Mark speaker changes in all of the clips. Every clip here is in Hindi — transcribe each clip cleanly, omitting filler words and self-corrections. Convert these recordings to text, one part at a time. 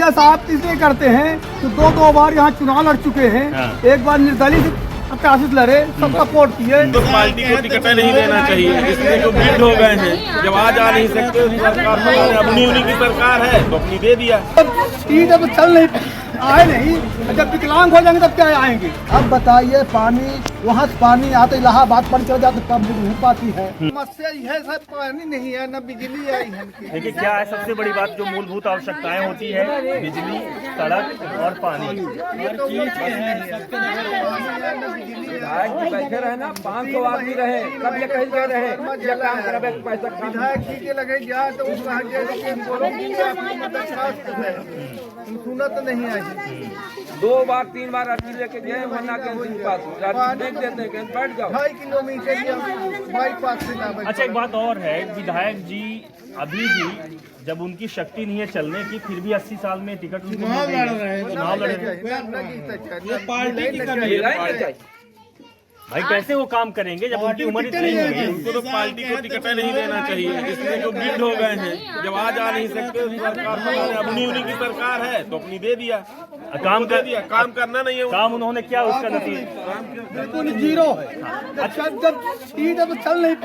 Speaker 1: भैया साहब इसलिए करते हैं तो दो बार यहाँ चुनाव लड़ चुके हैं। एक बार निर्दलीय प्रत्याशी लड़े, सब सपोर्ट किए।
Speaker 2: तो पार्टी को टिकट नहीं देना चाहिए, इसलिए जो भिड़ हो गए हैं, जब आ जा नहीं सकते उनकी सरकार अपनी उन्हीं की सरकार है तो अपनी दे दिया।
Speaker 1: जब चल नहीं आए नहीं, जब विकलांग हो जाएंगे तब क्या आएंगे? अब बताइए, पानी वहाँ से पानी आते इलाहाबाद पर चल जाते पब्लिक नहीं पाती है। समस्या यह सब पानी नहीं है, न बिजली है।
Speaker 3: देखिए क्या है सबसे बड़ी बात, जो मूलभूत आवश्यकताएं होती है, बिजली, सड़क और पानी।
Speaker 4: बैठे रहे ना 500 आदमी रहे, कब ये कहीं गए रहे काम करे पैसा
Speaker 1: विधायक जी के लगे जाए तो उसका सुना तो नहीं आई।
Speaker 4: 2 बार 3 बार अर्जी लेके गए, वरना के पास देख देते हैं बैठ जाओ।
Speaker 1: 2.5 किलोमीटर बाईपास से ना।
Speaker 3: अच्छा एक बात और है, विधायक जी अभी भी जब उनकी शक्ति नहीं है चलने की, फिर भी 80 साल में टिकट चुनाव लड़ रहे हैं। भाई कैसे वो काम करेंगे जब उनकी उम्र इतनी है?
Speaker 2: उनको तो पार्टी को टिकट नहीं देना चाहिए, इसलिए जो भिड़ हो गए हैं, जब आ जा नहीं सकते उनकी सरकार अपनी उन्हीं की सरकार है तो अपनी दे दिया।
Speaker 3: काम कर
Speaker 2: दिया, काम करना नहीं है।
Speaker 3: काम उन्होंने क्या उसका नतीजा
Speaker 1: बिल्कुल जीरो है। अच्छा जब चल नहीं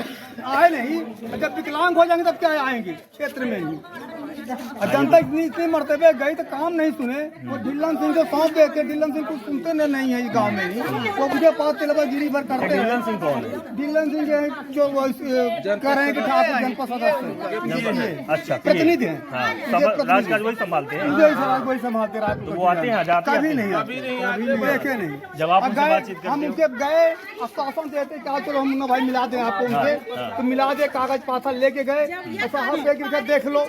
Speaker 1: आए नहीं, जब विकलांग हो जाएंगे तब क्या आएंगे क्षेत्र में ही? जनता इतनी मरतबे गई तो काम नहीं सुने। वो ढिल्लन सिंह को सौंप देते, ढिल्लन सिंह कुछ सुनते नहीं है गाँव में ही। वो मुझे पास चलवा गिरी भर करते हैं।
Speaker 3: ढिल्लन सिंह कौन है?
Speaker 1: ढिल्लन सिंह जो कर रहे हैं कि ठाकुर जनपद सदस्य।
Speaker 3: अच्छा
Speaker 1: प्रतिनिधि है,
Speaker 3: राजकाज वही संभालते हैं,
Speaker 1: वही संभालते हैं।
Speaker 3: तो वो आते हैं जाते हैं?
Speaker 1: कभी नहीं देखे नहीं।
Speaker 3: जब आप उनसे बातचीत करते
Speaker 1: हम उनके गए, आश्वासन देते क्या चलो हम भाई मिला दें आपको उनसे, तो मिला दे, कागज पाथर लेके गए। ऐसा हम देख लो,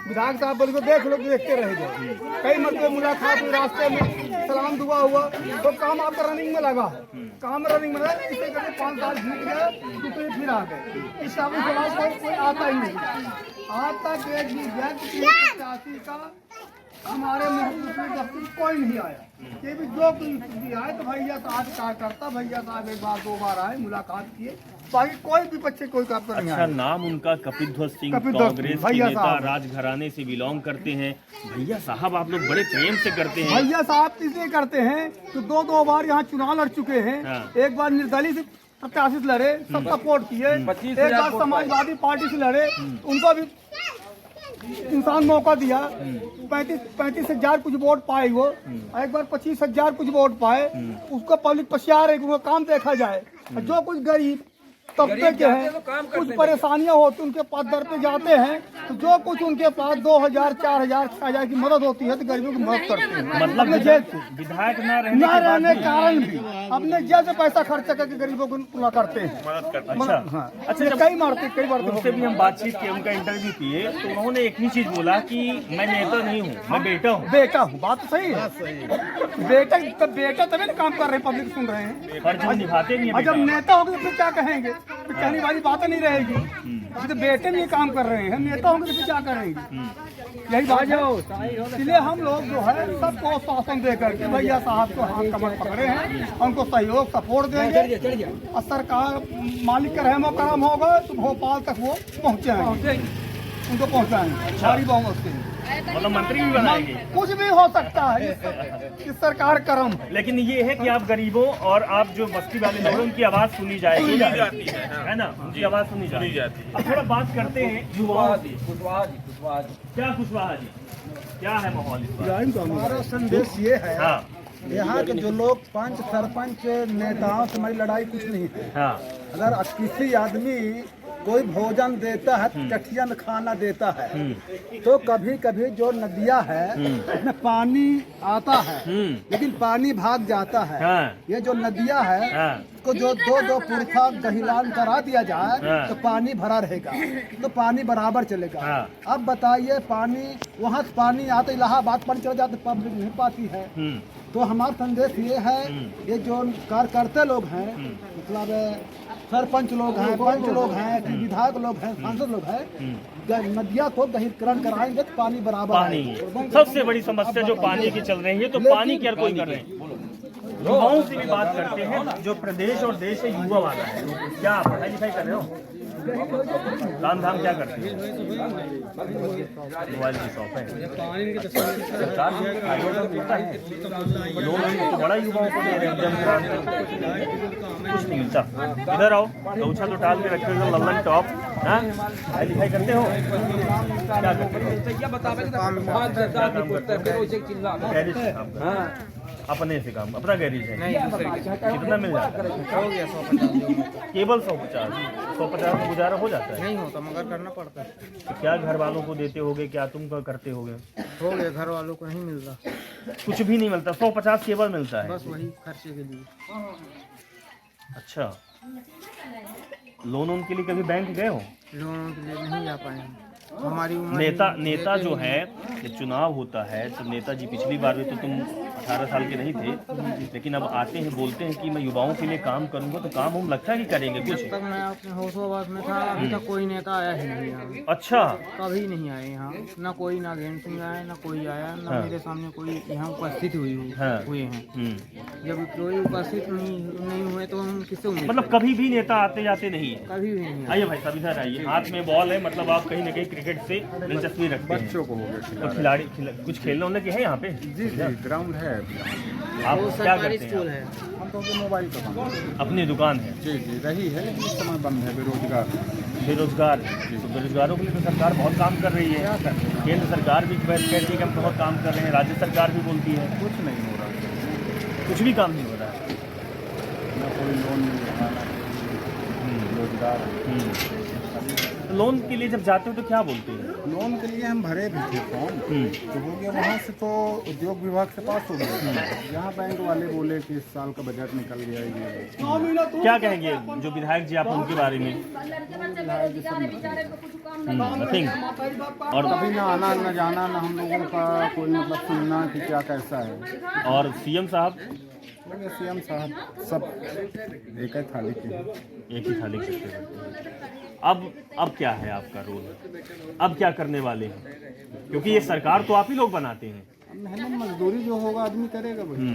Speaker 1: विधायक साहब बोल को देख लो, देखते रह गए। कई मतलब मुलाकात हुई, रास्ते में सलाम दुआ हुआ, तो काम आपका रनिंग में लगा। काम रनिंग में लगा, इसे करके 5 साल जीत गए, दूसरे फिर आ गए। इस कोई आता ही नहीं। आज तक एक भी व्यक्ति प्रत्याशी का हमारे मुख्यमंत्री कोई नहीं आया। ये भी जो भी आए तो भैया साहब क्या करता, भैया साहब 1 बार 2 बार आए, मुलाकात किए, बाकी कोई भी बच्चे कोई काम नहीं आया।
Speaker 3: अच्छा नाम उनका कपिध्वज सिंह, कांग्रेस के नेता, राजघराने से बिलोंग करते हैं। भैया साहब आप लोग बड़े प्रेम से करते हैं।
Speaker 1: भैया साहब इसलिए करते हैं तो 2 बार यहाँ चुनाव लड़ चुके हैं। एक बार निर्दलीय प्रत्याशी से लड़े, सब सपोर्ट किए। एक बार समाजवादी पार्टी से लड़े, उनको भी इंसान मौका दिया। 35,000 कुछ वोट पाए वो, एक बार 25,000 कुछ वोट पाए। उसको पब्लिक पछियार है कि वो काम देखा जाए। जो कुछ गरीब तबके के हैं, कुछ परेशानियां होती, उनके पास दर पे जाते हैं, तो जो कुछ उनके पास 2,000, 4,000, 6,000 की मदद होती है तो गरीबों की मदद करते हैं।
Speaker 3: मतलब विधायक न
Speaker 1: रहने के कारण भी अपने जेल से पैसा खर्च करके गरीबों को पूरा करते हैं।
Speaker 3: अच्छा
Speaker 1: कई बार
Speaker 3: उनसे भी हम बातचीत किए, उनका इंटरव्यू किए, तो उन्होंने एक ही चीज बोला कि मैं नेता नहीं हूँ, मैं बेटा हूँ। बात तो सही है, बेटा तभी ना काम कर रहे हैं, पब्लिक सुन रहे हैं। फर्ज निभाते नहीं।
Speaker 1: जब नेता होंगे तो फिर क्या कहेंगे? कहने वाली बातें नहीं रहेगी। अभी तो बेटे भी ये काम कर रहे हैं, नेता होंगे तो फिर क्या करेंगे? यही बात है। इसलिए हम लोग जो है सबको शासन दे करके भैया साहब को हाथ कमर पकड़े हैं, उनको सहयोग सपोर्ट देंगे। और सरकार मालिक का रहमो करम होगा तो भोपाल तक वो पहुँचाएंगे, उनको पहुँचाएंगे सारी बहुमत से।
Speaker 3: मतलब मंत्री भी बनाएंगे,
Speaker 1: कुछ भी हो सकता है, इस सरकार करम।
Speaker 3: लेकिन ये है कि आप गरीबों और आप जो बस्ती वाले लोग, उनकी आवाज सुनी जाएगी, है ना? उनकी आवाज सुनी जाती है। अब थोड़ा बात करते हैं युवाओं से। क्या कुशवाहा जी, क्या है माहौल इस बार?
Speaker 1: हमारा संदेश ये है, यहाँ के जो लोग पंच सरपंच नेताओं से हमारी लड़ाई कुछ नहीं है। अगर किसी आदमी कोई भोजन देता है, चटिया में खाना देता है, तो कभी कभी जो नदियाँ है उसमें पानी आता है, लेकिन पानी भाग जाता है। ये जो नदियाँ है को जो 2-2 पुरखा गहिलान करा दिया जाए तो पानी भरा रहेगा, तो पानी बराबर चलेगा। अब बताइए, पानी वहाँ से पानी आता इलाहाबाद पानी चला जाता, पब्लिक नहीं पाती है। तो हमारा संदेश ये है, ये जो कार्यकर्ता लोग हैं, मतलब सरपंच लोग हैं, पंच लोग हैं, विधायक लोग हैं, सांसद लोग हैं, नदिया को गहिरीकरण कराएंगे तो पानी बराबर।
Speaker 3: पानी सबसे बड़ी समस्या जो पानी की चल रही है, तो पानी केयर कोई कर रहे हैं। युवाओं से भी बात करते हैं, जो प्रदेश और देश से युवा वाला है। क्या पढ़ाई लिखाई कर रहे हो? काम धाम क्या करते हैं? मोबाइल की शॉप है। सरकार से फायदा तो मिलता है, लोन तो बड़ा युवाओं को दे रहे हैं, कुछ नहीं मिलता। इधर आओ, गौछा तो टाल के रखे हो, लल्लन टॉप, हाँ पढ़ाई लिखाई करते हो? क्या करते हो? गैरेज से काम करते हो? अपने से काम, अपना गैरेज है? कितना मिल जाता है? केवल 150 में गुजारा हो जाता है?
Speaker 5: नहीं होता मगर करना पड़ता है।
Speaker 3: तो क्या घर वालों को देते होगे, क्या तुम करते होगे?
Speaker 5: हो गया, घर वालों को नहीं मिल रहा,
Speaker 3: कुछ भी नहीं मिलता, 150 केवल मिलता है?
Speaker 5: बस वही खर्चे के लिए।
Speaker 3: अच्छा, लोन के लिए कभी बैंक गए हो?
Speaker 5: लोन के लिए नहीं जा पाए हम। हमारी उम्र
Speaker 3: नेता जो है, जब चुनाव होता है तो नेताजी, पिछली बार में तो तुम 18 साल के नहीं थे, लेकिन अब आते हैं, बोलते हैं कि मैं युवाओं के लिए काम करूंगा, तो काम हम लगता है कि करेंगे कुछ?
Speaker 5: जब तक मैं अपने होशोबाज में था अभी तक कोई नेता आया ही नहीं यहाँ।
Speaker 3: अच्छा,
Speaker 5: कभी नहीं आए यहाँ, ना कोई नागेंद्र सिंह आया, ना कोई आया, ना मेरे सामने कोई यहाँ उपस्थित हुए हैं। जब कोई उपस्थित नहीं हुए तो हम किससे उम्मीद
Speaker 3: मतलब कभी भी नेता आते जाते नहीं है?
Speaker 5: कभी भी नहीं।
Speaker 3: आइए भाई साहब, इधर आइए। हाथ में बॉल है, मतलब आप कहीं ना कहीं क्रिकेट से दिलचस्पी रखते हैं।
Speaker 6: बच्चों को हो गया
Speaker 3: तो खिलाड़ी कुछ खेलने होने के है यहाँ पे?
Speaker 6: जी ग्राउंड है।
Speaker 3: आप
Speaker 5: वो
Speaker 3: क्या
Speaker 5: सरकारी
Speaker 3: करते
Speaker 5: स्कूल
Speaker 3: हैं?
Speaker 5: है।
Speaker 6: हम तो मोबाइल का काम है।
Speaker 3: अपनी दुकान है?
Speaker 6: जी रही है, लेकिन इस समय बंद है, बेरोजगार।
Speaker 3: बेरोजगार, तो बेरोजगारों के लिए तो सरकार बहुत काम कर रही है। केंद्र सरकार भी कहती है कि हम बहुत काम कर रहे हैं, राज्य सरकार भी बोलती है
Speaker 6: कुछ नहीं हो रहा,
Speaker 3: कुछ भी काम नहीं हो रहा है।
Speaker 6: ना कोई लोन मिल रहा, ना रोजगार।
Speaker 3: तो लोन के लिए जब जाते हो तो क्या बोलते हैं?
Speaker 6: लोन के लिए हम भरे भी थे फॉर्म, तो हो गया, वहाँ से तो उद्योग विभाग से पास हो गया। यहाँ बैंक वाले बोले कि इस साल का बजट निकल गया ये।
Speaker 3: क्या कहेंगे जो विधायक जी आप उनके बारे में? नथिंग। और
Speaker 6: कभी ना आना न जाना, ना हम लोगों का कोई मतलब सुनना कि क्या कैसा है।
Speaker 3: और सीएम साहब?
Speaker 6: सीएम साहब सब एक ही थाली के,
Speaker 3: एक ही थाली के। अब क्या है आपका रोल? अब क्या करने वाले हैं? क्योंकि ये सरकार तो आप ही लोग बनाते हैं।
Speaker 6: मेहनत मजदूरी जो होगा आदमी करेगा वही।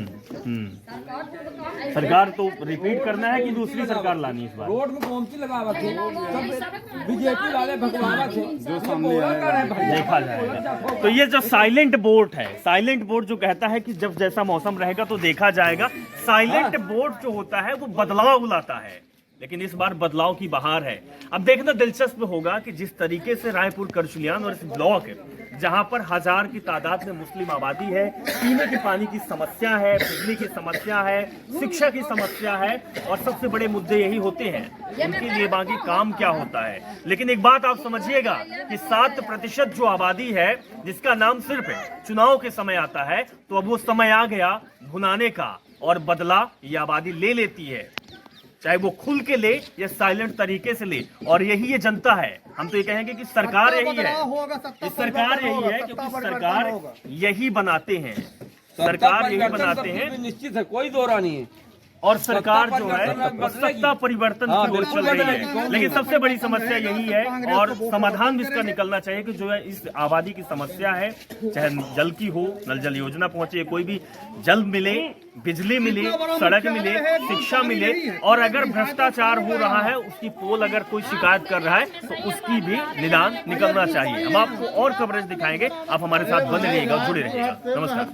Speaker 3: सरकार तो रिपीट करना है कि दूसरी सरकार लानी इस बार?
Speaker 4: रोड में कौन सी लगा रखे सब बीजेपी वाले भगवान थे,
Speaker 6: जो सामने आएगा
Speaker 3: देखा जाएगा। तो ये जो साइलेंट वोट है, साइलेंट वोट जो कहता है कि जब जैसा मौसम रहेगा तो देखा जाएगा, साइलेंट वोट जो होता है वो बदलाव लाता है, लेकिन इस बार बदलाव की बहार है। अब देखना दिलचस्प होगा कि जिस तरीके से रायपुर करचुलियान और इस ब्लॉक जहां पर 1000 की तादाद में मुस्लिम आबादी है, पीने के पानी की समस्या है, बिजली की समस्या है, शिक्षा की समस्या है, और सबसे बड़े मुद्दे यही होते हैं, उनके लिए बाकी काम क्या होता है। लेकिन एक बात आप समझिएगा कि 7% जो आबादी है, जिसका नाम सिर्फ चुनाव के समय आता है, तो अब वो समय आ गया भुनाने का, और बदला ये आबादी ले लेती है, चाहे वो खुल के ले या साइलेंट तरीके से ले। और यही ये जनता है। हम तो ये कहेंगे कि सरकार यही है, इस सरकार यही है, क्योंकि सरकार यही बनाते हैं, सरकार यही बनाते हैं,
Speaker 4: निश्चित है, कोई दो राह नहीं है।
Speaker 3: और सरकार जो है सत्ता परिवर्तन की ओर चल रही है। लेकिन सबसे बड़ी समस्या यही है, और समाधान भी इसका निकलना चाहिए कि जो है इस आबादी की समस्या है, चाहे जल की हो, नल जल योजना पहुंचे, कोई भी जल मिले, बिजली मिले, सड़क मिले, शिक्षा मिले, और अगर भ्रष्टाचार हो रहा है, उसकी पोल अगर कोई शिकायत कर रहा है तो उसकी भी निदान निकलना चाहिए। हम आपको और कवरेज दिखाएंगे, आप हमारे साथ बने रहिएगा, जुड़े रहिएगा। नमस्कार।